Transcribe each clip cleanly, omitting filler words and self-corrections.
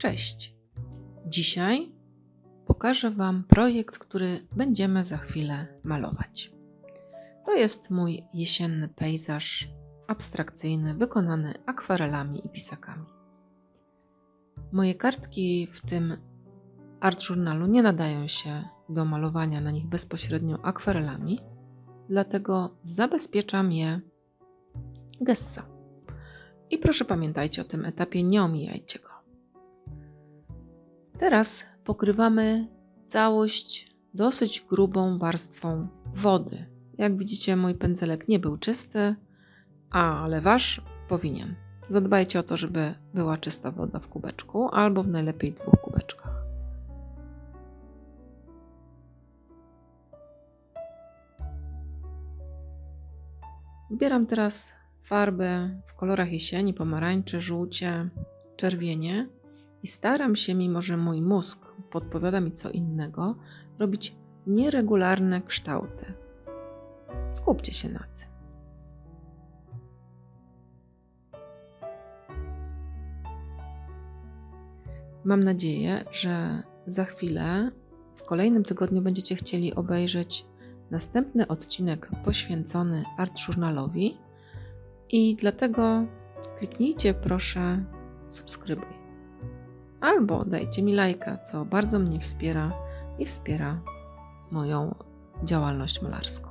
Cześć! Dzisiaj pokażę Wam projekt, który będziemy za chwilę malować. To jest mój jesienny pejzaż abstrakcyjny, wykonany akwarelami i pisakami. Moje kartki w tym art journalu nie nadają się do malowania na nich bezpośrednio akwarelami, dlatego zabezpieczam je gesso. I proszę pamiętajcie o tym etapie, nie omijajcie go. Teraz pokrywamy całość dosyć grubą warstwą wody. Jak widzicie, mój pędzelek nie był czysty, ale wasz powinien. Zadbajcie o to, żeby była czysta woda w kubeczku, albo w najlepiej 2 kubeczkach. Wybieram teraz farby w kolorach jesieni, pomarańcze, żółcie, czerwienie i staram się, mimo że mój mózg podpowiada mi co innego, robić nieregularne kształty. Skupcie się na tym. Mam nadzieję, że za chwilę, w kolejnym tygodniu będziecie chcieli obejrzeć następny odcinek poświęcony art journalowi i dlatego kliknijcie proszę subskrybuj. Albo dajcie mi lajka, co bardzo mnie wspiera i wspiera moją działalność malarską.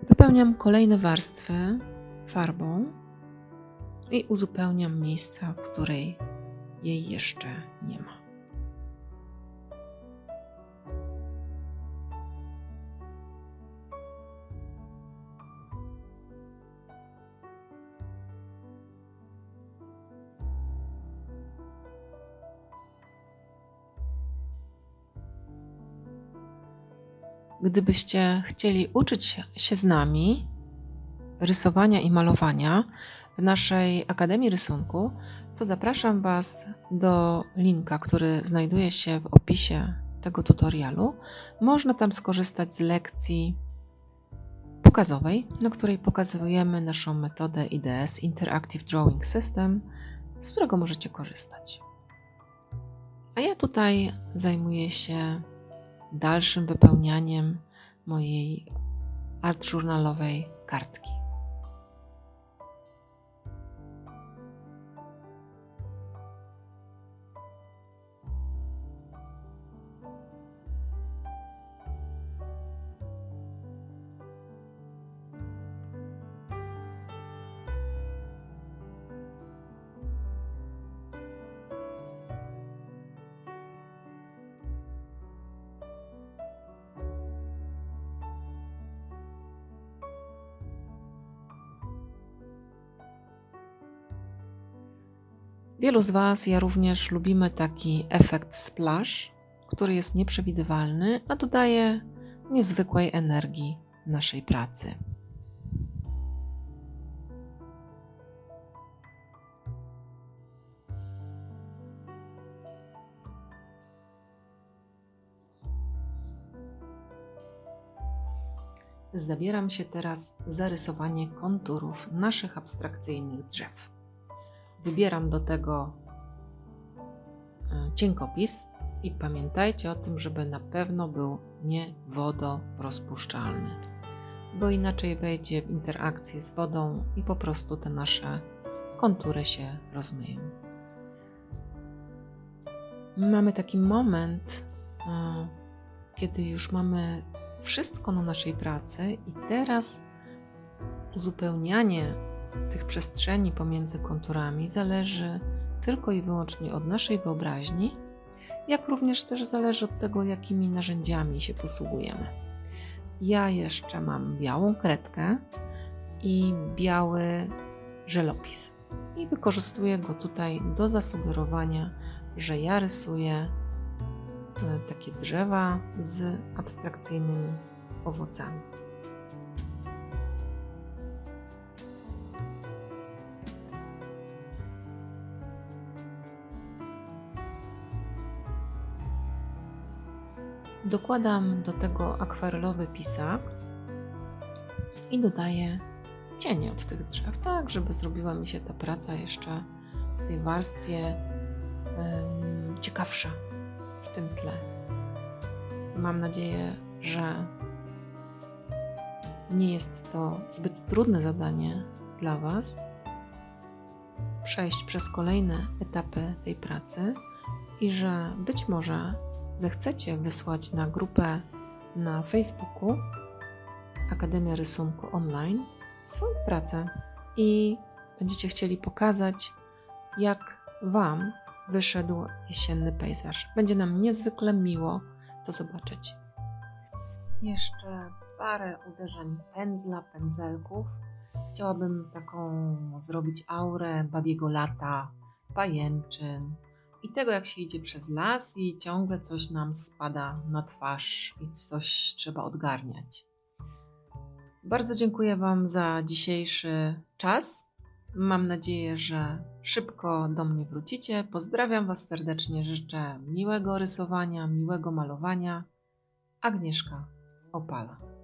Wypełniam kolejne warstwy farbą i uzupełniam miejsca, w której jej jeszcze nie ma. Gdybyście chcieli uczyć się z nami rysowania i malowania w naszej Akademii Rysunku, to zapraszam Was do linka, który znajduje się w opisie tego tutorialu. Można tam skorzystać z lekcji pokazowej, na której pokazujemy naszą metodę IDS, Interactive Drawing System, z którego możecie korzystać. A ja tutaj zajmuję się dalszym wypełnianiem mojej art journalowej kartki. Wielu z Was, ja również, lubimy taki efekt splash, który jest nieprzewidywalny, a dodaje niezwykłej energii naszej pracy. Zabieram się teraz za rysowanie konturów naszych abstrakcyjnych drzew. Wybieram do tego cienkopis i pamiętajcie o tym, żeby na pewno był nie wodorozpuszczalny, bo inaczej wejdzie w interakcję z wodą i po prostu te nasze kontury się rozmyją. Mamy taki moment, kiedy już mamy wszystko na naszej pracy i teraz uzupełnianie tych przestrzeni pomiędzy konturami zależy tylko i wyłącznie od naszej wyobraźni, jak również też zależy od tego, jakimi narzędziami się posługujemy. Ja jeszcze mam białą kredkę i biały żelopis i wykorzystuję go tutaj do zasugerowania, że ja rysuję takie drzewa z abstrakcyjnymi owocami. Dokładam do tego akwarelowy pisak i dodaję cienie od tych drzew, tak żeby zrobiła mi się ta praca jeszcze w tej warstwie ciekawsza w tym tle. Mam nadzieję, że nie jest to zbyt trudne zadanie dla Was przejść przez kolejne etapy tej pracy i że być może zechcecie wysłać na grupę na Facebooku Akademia Rysunku Online swoją pracę i będziecie chcieli pokazać, jak Wam wyszedł jesienny pejzaż. Będzie nam niezwykle miło to zobaczyć. Jeszcze parę uderzeń pędzla, pędzelków. Chciałabym taką zrobić aurę babiego lata, pajęczyn i tego, jak się idzie przez las i ciągle coś nam spada na twarz i coś trzeba odgarniać. Bardzo dziękuję Wam za dzisiejszy czas. Mam nadzieję, że szybko do mnie wrócicie. Pozdrawiam Was serdecznie, życzę miłego rysowania, miłego malowania. Agnieszka Opala.